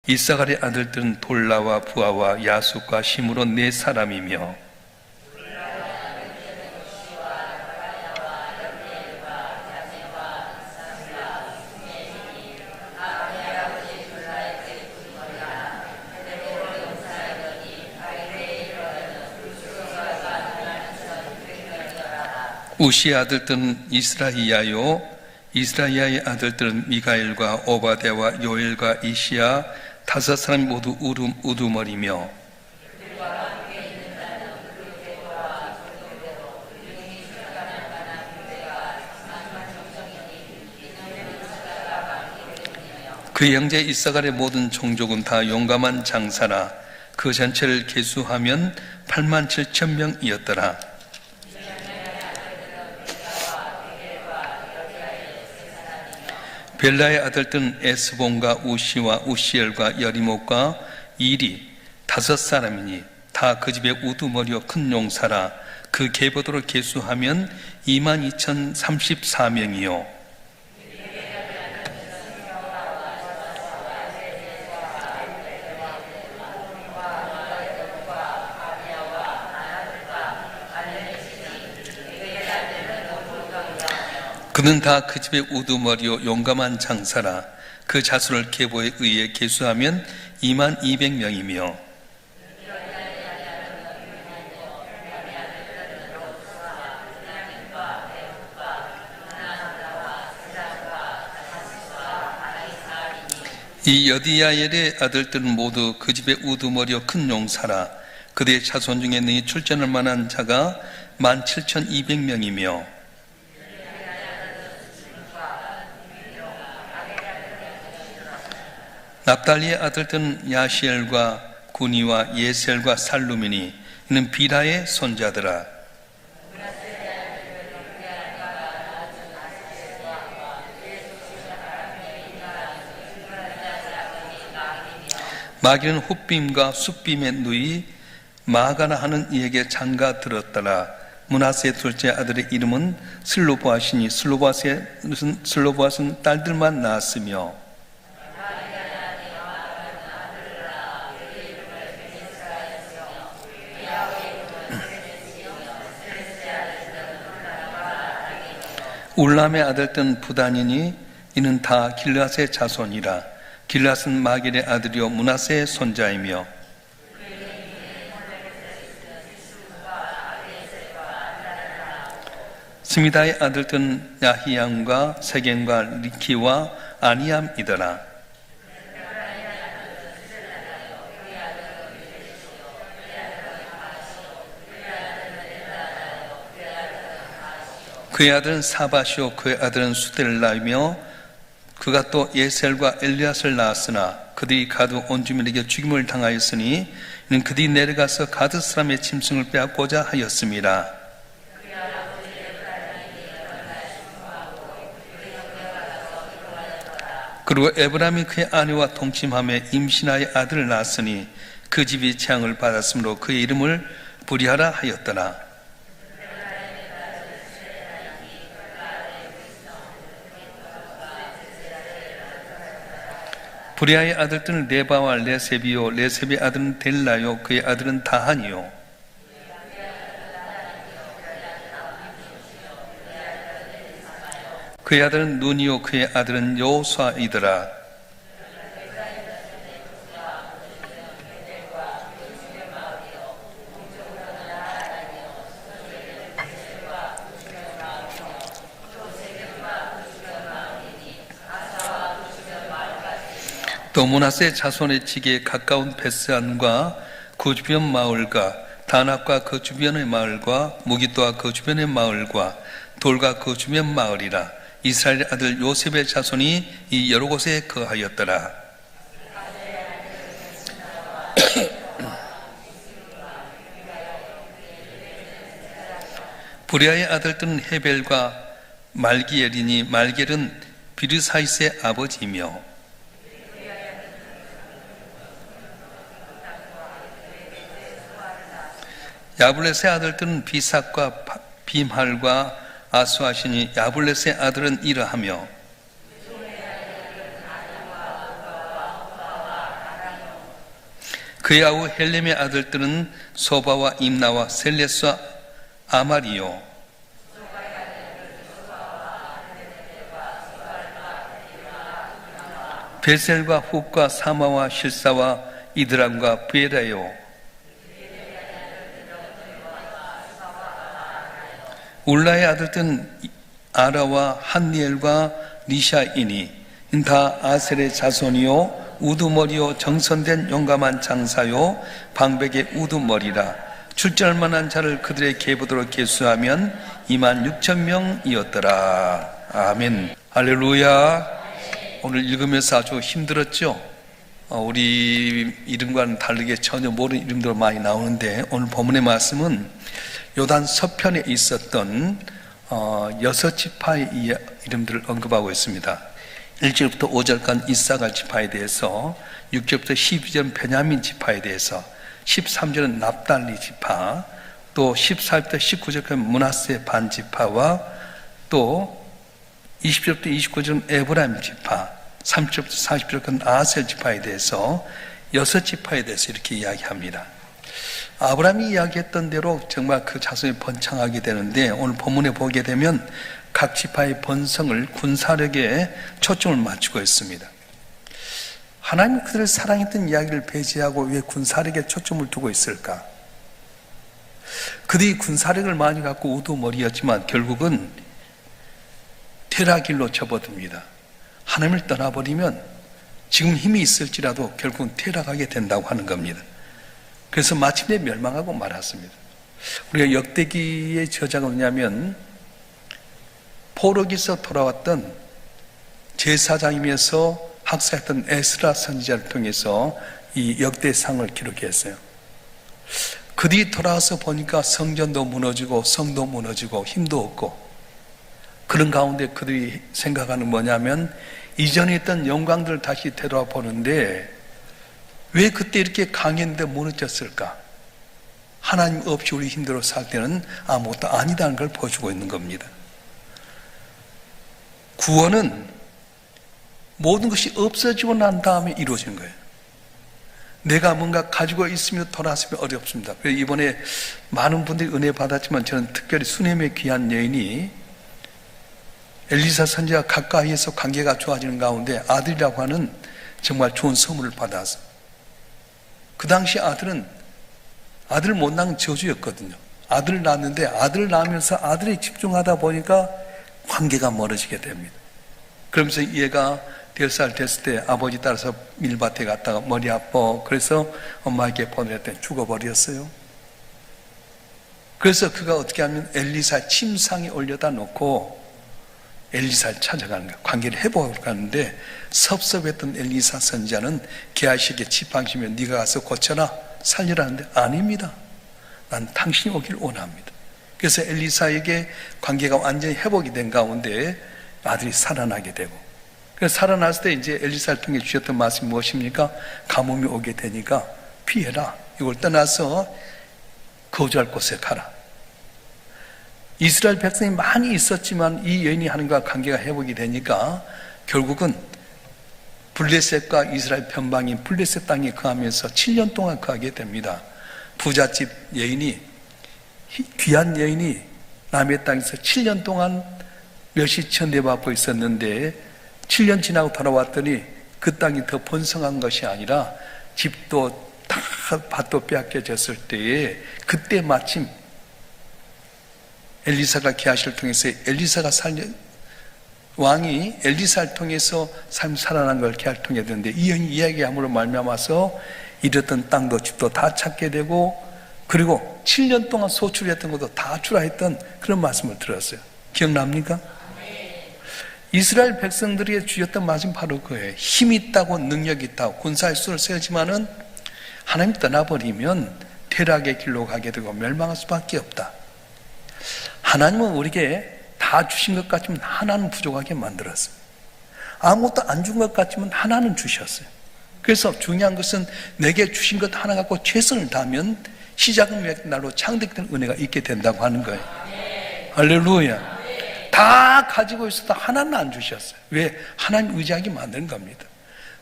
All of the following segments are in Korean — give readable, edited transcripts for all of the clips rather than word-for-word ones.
이사갈의 아들들은 돌라와 부아와 야숫과 심으로 4사람이며 우시의 아들들은 이스라히야요, 이스라히야의 아들들은 미가엘과 오바댜와 요엘과 이시야 5사람이 모두 우두머리며 그 형제 이사갈의 모든 종족은 다 용감한 장사라. 그 전체를 계수하면 87,000명이었더라. 벨라의 아들들은 에스본과 우시와 우시엘과 여리목과 일이 5사람이니 다 그 집의 우두머리요 큰 용사라. 그 계보도를 계수하면 22,034명이요 그는 다 그 집의 우두머리요 용감한 장사라. 그 자수를 계보에 의해 계수하면 22,000명이며 이 여디야엘의 아들들은 모두 그 집의 우두머리요 큰 용사라. 그들의 자손 중에 능히 출전할 만한 자가 17,200명이며 납달리의 아들들은 야시엘과 구니와 예셀과 살루미니 이는 비라의 손자들아. 마기는 훗빔과 숫빔의 누이 마가나 하는 이에게 장가 들었더라. 므낫세의 둘째 아들의 이름은 슬로보앗이니 슬로보앗은 딸들만 낳았으며 울람의 아들들은 부단이니 이는 다 길앗의 자손이라. 길앗은 마길의 아들이요 므낫세의 손자이며 스미다의 아들들은 야히양과 세겐과 리키와 아니암이더라. 그의 아들은 사바시오 그의 아들은 수델라이며 그가 또 예셀과 엘리앗을 낳았으나 그들이 가드 온 주민에게 죽임을 당하였으니 이는 그들이 내려가서 가드 사람의 짐승을 빼앗고자 하였습니다. 그리고 에브라임이 그의 아내와 동침하며 임신하여 아들을 낳았으니 그 집이 재앙을 받았으므로 그의 이름을 부리하라 하였더라. 부리아의 아들들은 레바와 레셉이요 레셉의 아들은 델라요 그의 아들은 다한이요 그의 아들은 눈이요 그의 아들은 여호수아이더라. 또 므낫세 자손의 지기에 가까운 베스안과 그 주변 마을과 다낙과 그 주변의 마을과 무기또와 그 주변의 마을과 돌과 그 주변 마을이라. 이스라엘 아들 요셉의 자손이 이 여러 곳에 거하였더라. 부리아의 아들들은 헤벨과 말기엘이니 말기엘은 비르사이스의 아버지이며 야블렛의 아들들은 비삭과 빔할과 아수아시니 야블렛의 아들은 이러하며 그의 아우 헬렘의 아들들은 소바와 임나와 셀레스와 아말이요. 베셀과 훅과 사마와 실사와 이드람과 부에라요. 울라의 아들들은 아라와 한니엘과 리샤이니 다 아셀의 자손이요 우두머리요 정선된 용감한 장사요 방백의 우두머리라. 출전할 만한 자를 그들의 계보도로 계수하면 26,000명이었더라. 아멘. 할렐루야. 오늘 읽으면서 아주 힘들었죠? 우리 이름과는 다르게 전혀 모르는 이름들 많이 나오는데, 오늘 본문의 말씀은 요단 서편에 있었던 6지파의 이름들을 언급하고 있습니다. 1절부터 5절간 이사갈 지파에 대해서, 6절부터 12절은 베냐민 지파에 대해서, 13절은 납달리 지파, 또 14절부터 19절까지 므낫세 반 지파와 또 20절부터 29절은 에브라임 지파, 30절부터 40절까지 아셀 지파에 대해서 6지파에 대해서 이렇게 이야기합니다. 아브라함이 이야기했던 대로 정말 그 자손이 번창하게 되는데, 오늘 본문에 보게 되면 각 지파의 번성을 군사력에 초점을 맞추고 있습니다. 하나님이 그들을 사랑했던 이야기를 배제하고 왜 군사력에 초점을 두고 있을까? 그들이 군사력을 많이 갖고 우두머리였지만 결국은 테라길로 접어듭니다. 하나님을 떠나버리면 지금 힘이 있을지라도 결국은 퇴락하게 된다고 하는 겁니다. 그래서 마침내 멸망하고 말았습니다. 우리가 역대기의 저자가 뭐냐면 포로기에서 돌아왔던 제사장이면서 학사했던 에스라 선지자를 통해서 이 역대상을 기록했어요. 그들이 돌아와서 보니까 성전도 무너지고 성도 무너지고 힘도 없고, 그런 가운데 그들이 생각하는 뭐냐면 이전에 있던 영광들을 다시 되돌아 보는데 왜 그때 이렇게 강했는데 무너졌을까? 하나님 없이 우리 힘들어 살 때는 아무것도 아니다는 걸 보여주고 있는 겁니다. 구원은 모든 것이 없어지고 난 다음에 이루어지는 거예요. 내가 뭔가 가지고 있으면 돌아왔으면 어렵습니다. 그래서 이번에 많은 분들이 은혜 받았지만 저는 특별히 수넴의 귀한 여인이 엘리사 선지자 가까이에서 관계가 좋아지는 가운데 아들이라고 하는 정말 좋은 선물을 받아서, 그 당시 아들은 아들 못 낳은 저주였거든요. 아들을 낳았는데 아들을 낳으면서 아들에 집중하다 보니까 관계가 멀어지게 됩니다. 그러면서 얘가 10살 됐을 때 아버지 따라서 밀밭에 갔다가 머리 아파 그래서 엄마에게 보냈더니 죽어버렸어요. 그래서 그가 어떻게 하면 엘리사 침상에 올려다 놓고 엘리사를 찾아가는 거예요. 관계를 회복하고 가는데 섭섭했던 엘리사 선지자는 게하시에게 지팡이면 네가 가서 고쳐라 살리라는데 아닙니다. 난 당신이 오길 원합니다. 그래서 엘리사에게 관계가 완전히 회복이 된 가운데 아들이 살아나게 되고, 그래서 살아났을 때 이제 엘리사를 통해 주셨던 말씀이 무엇입니까? 가뭄이 오게 되니까 피해라. 이걸 떠나서 거주할 곳에 가라. 이스라엘 백성이 많이 있었지만 이 여인이 하나님과 관계가 회복이 되니까 결국은 블레셋과 이스라엘 변방인 블레셋 땅에 거하면서 7년 동안 거하게 됩니다. 부잣집 여인이, 귀한 여인이 남의 땅에서 7년 동안 몇이 천대받고 있었는데 7년 지나고 돌아왔더니 그 땅이 더 번성한 것이 아니라 집도 다 밭도 빼앗겨졌을 때에 그때 마침 엘리사가 게하시를 통해서 왕이 엘리사를 통해서 삶 살아난 걸 게하를 통해 되는데 이 이야기함으로 말미암아서 잃었던 땅도 집도 다 찾게 되고, 그리고 7년 동안 소출했던 것도 다 출하했던 그런 말씀을 들었어요. 기억납니까? 이스라엘 백성들에게 주셨던 말씀 바로 그거예요. 힘 있다고 능력 있다고 군사의 수를 세우지만은 하나님 떠나버리면 퇴락의 길로 가게 되고 멸망할 수밖에 없다. 하나님은 우리에게 다 주신 것 같지만 하나는 부족하게 만들었어요. 아무것도 안 준 것 같지만 하나는 주셨어요. 그래서 중요한 것은 내게 주신 것 하나 갖고 최선을 다하면 시작은 날로 창득된 은혜가 있게 된다고 하는 거예요. 할렐루야. 다 가지고 있어도 하나는 안 주셨어요. 왜? 하나님 의지하게 만드는 겁니다.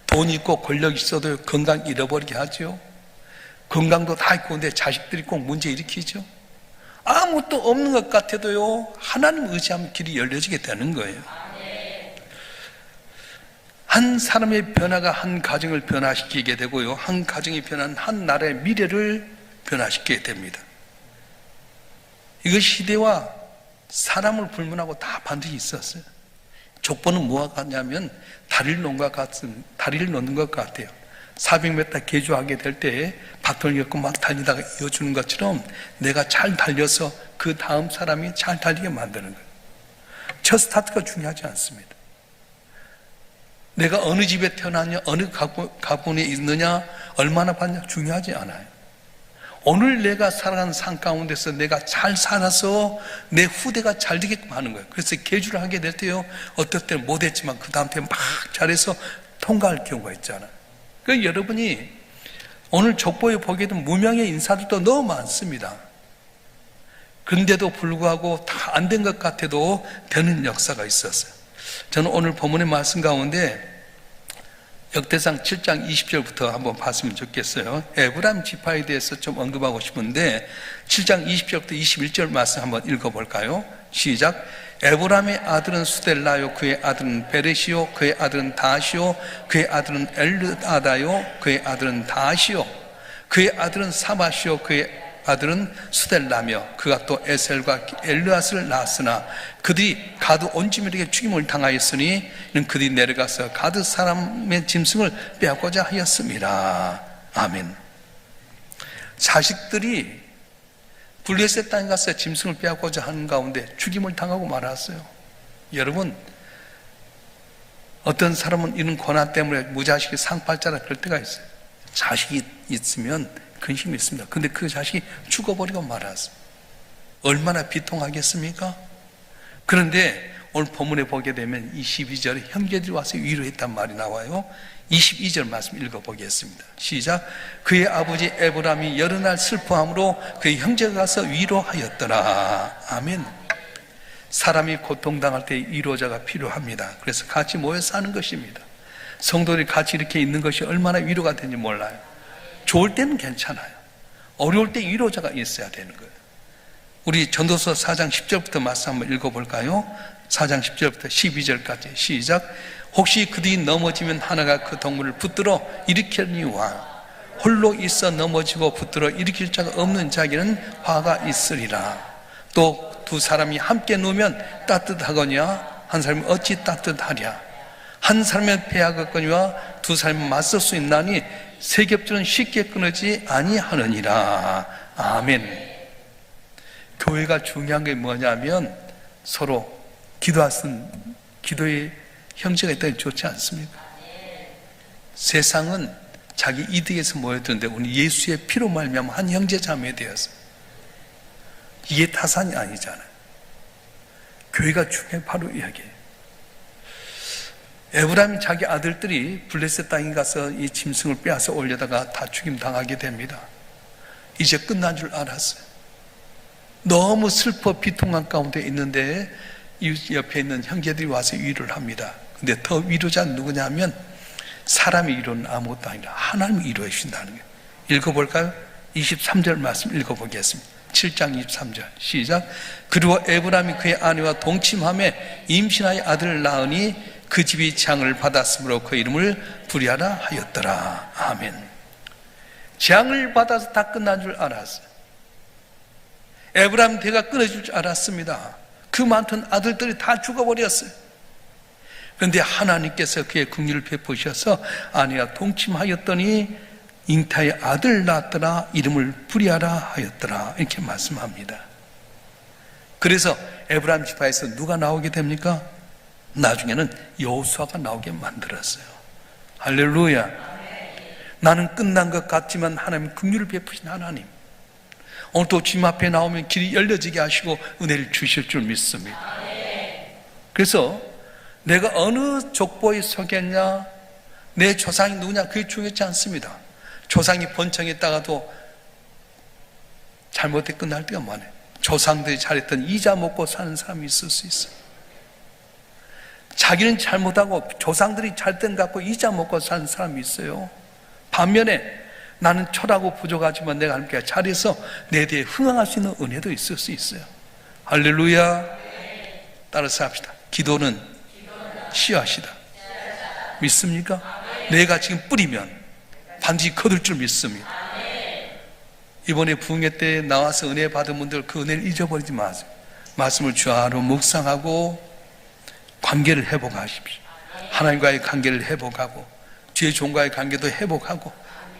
돈 있고 권력 있어도 건강 잃어버리게 하죠. 건강도 다 있고, 근데 자식들이 꼭 문제 일으키죠. 아무것도 없는 것 같아도요, 하나님 의지하면 길이 열려지게 되는 거예요. 한 사람의 변화가 한 가정을 변화시키게 되고요, 한 가정이 변한 한 나라의 미래를 변화시키게 됩니다. 이것 시대와 사람을 불문하고 다 반드시 있었어요. 족보는 뭐가 같냐면 다리를 놓는 것 같아요. 400m 개조하게 될 때 바톤을 엮고 막 달리다가 이어주는 것처럼 내가 잘 달려서 그 다음 사람이 잘 달리게 만드는 거예요. 첫 스타트가 중요하지 않습니다. 내가 어느 집에 태어났냐, 어느 가문에 있느냐, 얼마나 받냐 중요하지 않아요. 오늘 내가 살아가는 삶 가운데서 내가 잘 살아서 내 후대가 잘 되게끔 하는 거예요. 그래서 개주를 하게 될 때요, 어떨 때는 못했지만 그 다음 때 막 잘해서 통과할 경우가 있잖아요. 그러니까 여러분이 오늘 족보에 보게 되면 무명의 인사들도 너무 많습니다. 그런데도 불구하고 다 안 된 것 같아도 되는 역사가 있었어요. 저는 오늘 본문의 말씀 가운데 역대상 7장 20절부터 한번 봤으면 좋겠어요. 에브라임 지파에 대해서 좀 언급하고 싶은데 7장 20절부터 21절 말씀 한번 읽어볼까요? 시작. 에브라임의 아들은 수델라요, 그의 아들은 베레시요, 그의 아들은 다시요, 그의 아들은 엘르아다요, 그의 아들은 다시요, 그의 아들은 사마시요, 그의 아들은 수델라며 그가 또 에셀과 엘르앗을 낳았으나 그들이 가드 온지밀에게 죽임을 당하였으니 이는 그들이 내려가서 가드 사람의 짐승을 빼앗고자 하였습니다. 아멘. 자식들이 블레셋 땅에 가서 짐승을 빼앗고자 하는 가운데 죽임을 당하고 말았어요. 여러분, 어떤 사람은 이런 고난 때문에 무자식이 상팔자라 그럴 때가 있어요. 자식이 있으면 근심이 있습니다. 근데 그 자식이 죽어버리고 말았어요. 얼마나 비통하겠습니까? 그런데 오늘 본문에 보게 되면 22절에 형제들이 와서 위로했단 말이 나와요. 22절 말씀 읽어보겠습니다. 시작. 그의 아버지 에브라임이 여러 날 슬퍼함으로 그의 형제가 가서 위로하였더라. 아멘. 사람이 고통당할 때 위로자가 필요합니다. 그래서 같이 모여 사는 것입니다. 성도들이 같이 이렇게 있는 것이 얼마나 위로가 되는지 몰라요. 좋을 때는 괜찮아요. 어려울 때 위로자가 있어야 되는 거예요. 우리 전도서 4장 10절부터 말씀 한번 읽어볼까요? 4장 10절부터 12절까지 시작. 혹시 그들이 넘어지면 하나가 그 동물을 붙들어 일으키니와 홀로 있어 넘어지고 붙들어 일으킬 자가 없는 자에게는 화가 있으리라. 또 두 사람이 함께 누우면 따뜻하거니와 한 사람이 어찌 따뜻하랴. 한 사람은 패하겠거니와 두 사람은 맞설 수 있나니 세 겹줄은 쉽게 끊어지지 아니하느니라. 아멘. 교회가 중요한 게 뭐냐면 서로 기도의 형제가 있다니 좋지 않습니까? 세상은 자기 이득에서 모여드는데 우리 예수의 피로 말미암아 한 형제 자매 되어서 이게 타산이 아니잖아요. 교회가 중요해 바로 이야기예요. 에브라임이 자기 아들들이 블레셋 땅에 가서 이 짐승을 빼앗아 올려다가 다 죽임 당하게 됩니다. 이제 끝난 줄 알았어요. 너무 슬퍼 비통한 가운데 있는데 옆에 있는 형제들이 와서 위로를 합니다. 근데 더 위로자는 누구냐 하면 사람의 위로는 아무것도 아니라 하나님이 위로해 주신다는 거예요. 읽어볼까요? 23절 말씀 읽어보겠습니다. 7장 23절 시작. 그리고 에브라임이 그의 아내와 동침함에 임신하여 아들을 낳으니 그 집이 재앙을 받았으므로 그 이름을 부리하라 하였더라. 아멘. 재앙을 받아서 다 끝난 줄 알았어요. 에브라임 대가 끊어질 줄 알았습니다. 그 많던 아들들이 다 죽어버렸어요. 그런데 하나님께서 그의 긍휼을 베푸셔서 아내와 동침하였더니 잉타의 아들 낳았더라. 이름을 부리하라 하였더라. 이렇게 말씀합니다. 그래서 에브라임 지파에서 누가 나오게 됩니까? 나중에는 여호수아가 나오게 만들었어요. 할렐루야. 나는 끝난 것 같지만 하나님 긍휼을 베푸신 하나님, 오늘 또 주님 앞에 나오면 길이 열려지게 하시고 은혜를 주실 줄 믿습니다. 그래서 내가 어느 족보에 서겠냐, 내 조상이 누구냐, 그게 중요하지 않습니다. 조상이 번창했다가도 잘못해 끝날 때가 많아요. 조상들이 잘했던 이자 먹고 사는 사람이 있을 수 있어요. 자기는 잘못하고 조상들이 잘된 것 같고 이자 먹고 사는 사람이 있어요. 반면에 나는 초라하고 부족하지만 내가 하나님께 잘해서 내 뒤에 흥황할 수 있는 은혜도 있을 수 있어요. 할렐루야. 따라서 합시다. 기도는 씨앗이다. 믿습니까? 내가 지금 뿌리면 반드시 거둘 줄 믿습니다. 이번에 부흥회 때 나와서 은혜 받은 분들 그 은혜를 잊어버리지 마세요. 말씀을 주하로 묵상하고 관계를 회복하십시오. 하나님과의 관계를 회복하고 주의 종과의 관계도 회복하고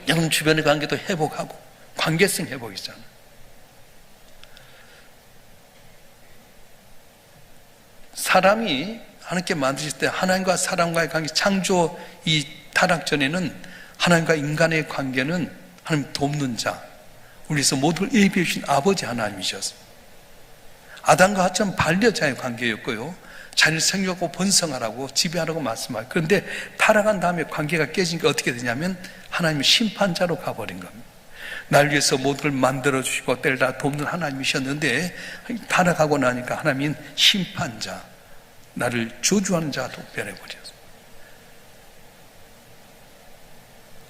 여러분 주변의 관계도 회복하고 관계성 회복이잖아요. 사람이 하나님께 만드실 때 하나님과 사람과의 관계, 창조 이 타락 전에는 하나님과 인간의 관계는 하나님 돕는 자, 우리에서 모든 걸 예비해 주신 아버지 하나님이셨어요. 아담과 하와처럼 반려자의 관계였고요, 자녀를 생육하고 번성하라고 지배하라고 말씀하고, 그런데 타락한 다음에 관계가 깨지니까 어떻게 되냐면 하나님은 심판자로 가버린 겁니다. 날 위해서 모든 걸 만들어주시고 때를 다 돕는 하나님이셨는데 타락하고 나니까 하나님은 심판자, 나를 저주하는 자도 변해버렸어요.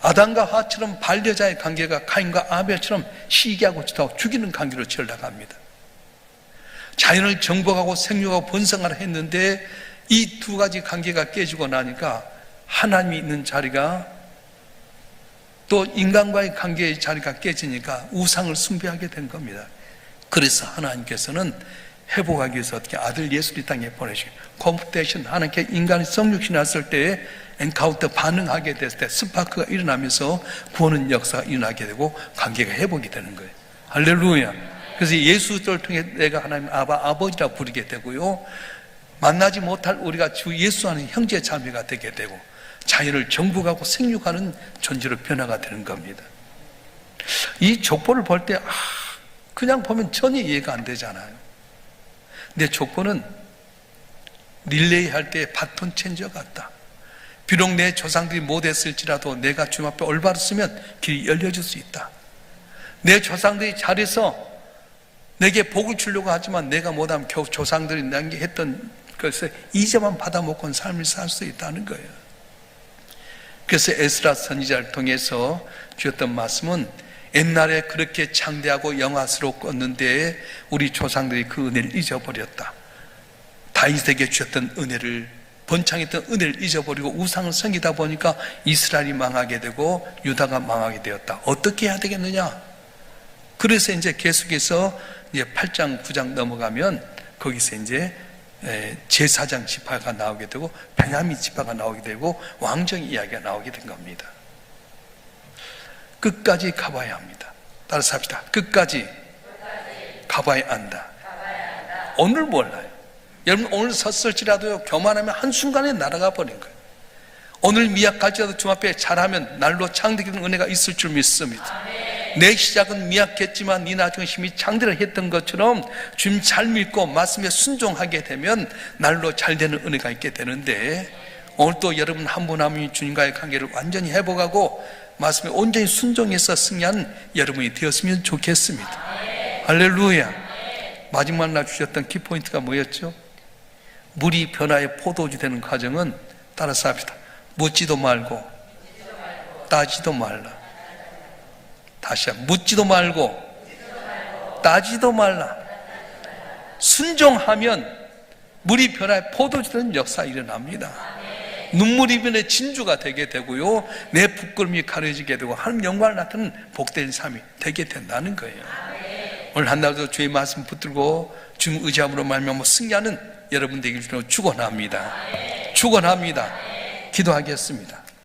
아담과 하와처럼 반려자의 관계가 가인과 아벨처럼 시기하고 지도하고 죽이는 관계로 전락합니다. 자연을 정복하고 생육하고 번성하라 했는데 이 두 가지 관계가 깨지고 나니까 하나님이 있는 자리가 또 인간과의 관계의 자리가 깨지니까 우상을 숭배하게 된 겁니다. 그래서 하나님께서는 회복하기 위해서 어떻게 아들 예수를 이 땅에 보내시고 컴퓨테이션, 하나님께 인간이 성육신 났을 때에 엔카운터 반응하게 됐을 때 스파크가 일어나면서 구원의 역사가 일어나게 되고 관계가 회복이 되는 거예요. 할렐루야. 그래서 예수를 통해 내가 하나님 아버지라 부르게 되고요, 만나지 못할 우리가 주 예수 안에 형제 자매가 되게 되고 자연을 정복하고 생육하는 존재로 변화가 되는 겁니다. 이 족보를 볼 때 그냥 보면 전혀 이해가 안 되잖아요. 근데 족보는 릴레이 할 때 바톤 체인저 같다. 비록 내 조상들이 못했을지라도 내가 주님 앞에 올바로 쓰면 길이 열려질 수 있다. 내 조상들이 잘해서 내게 복을 주려고 하지만 내가 못하면 겨우 조상들이 내게 했던 것을 이제만 받아먹고 삶을 살 수 있다는 거예요. 그래서 에스라 선지자를 통해서 주셨던 말씀은 옛날에 그렇게 창대하고 영화스러웠는데 우리 조상들이 그 은혜를 잊어버렸다. 다윗에게 주셨던 은혜를, 번창했던 은혜를 잊어버리고 우상을 섬기다 보니까 이스라엘이 망하게 되고 유다가 망하게 되었다. 어떻게 해야 되겠느냐? 그래서 이제 계속해서 이제 8장 9장 넘어가면 거기서 이제 제사장 지파가 나오게 되고 베냐민 지파가 나오게 되고 왕정 이야기가 나오게 된 겁니다. 끝까지 가봐야 합니다. 따라서 합시다. 끝까지 가봐야 한다. 오늘 몰라요. 여러분 오늘 섰을지라도 교만하면 한순간에 날아가 버린 거예요. 오늘 미약할지라도 주님 앞에 잘하면 날로 창대하는 은혜가 있을 줄 믿습니다. 내 시작은 미약했지만 네 나중에 힘이 창대를 했던 것처럼 주님 잘 믿고 말씀에 순종하게 되면 날로 잘 되는 은혜가 있게 되는데, 오늘 또 여러분 한 분 한 분이 주님과의 관계를 완전히 회복하고 말씀에 온전히 순종해서 승리하는 여러분이 되었으면 좋겠습니다. 할렐루야. 마지막 날 주셨던 키포인트가 뭐였죠? 물이 변화의 포도주 되는 과정은 따라서 합시다. 묻지도 말고 따지도 말라. 다시 한번, 묻지도 말고 따지도 말라. 순종하면 물이 변화의 포도주 되는 역사가 일어납니다. 눈물이 변해 진주가 되게 되고요, 내 부끄러움이 가려지게 되고 하나님 영광을 나타내는 복된 삶이 되게 된다는 거예요. 오늘 한날도 주의 말씀 붙들고 주님 의지함으로 말미암아 승리하는 여러분 되길 축원합니다. 축원합니다. 기도하겠습니다.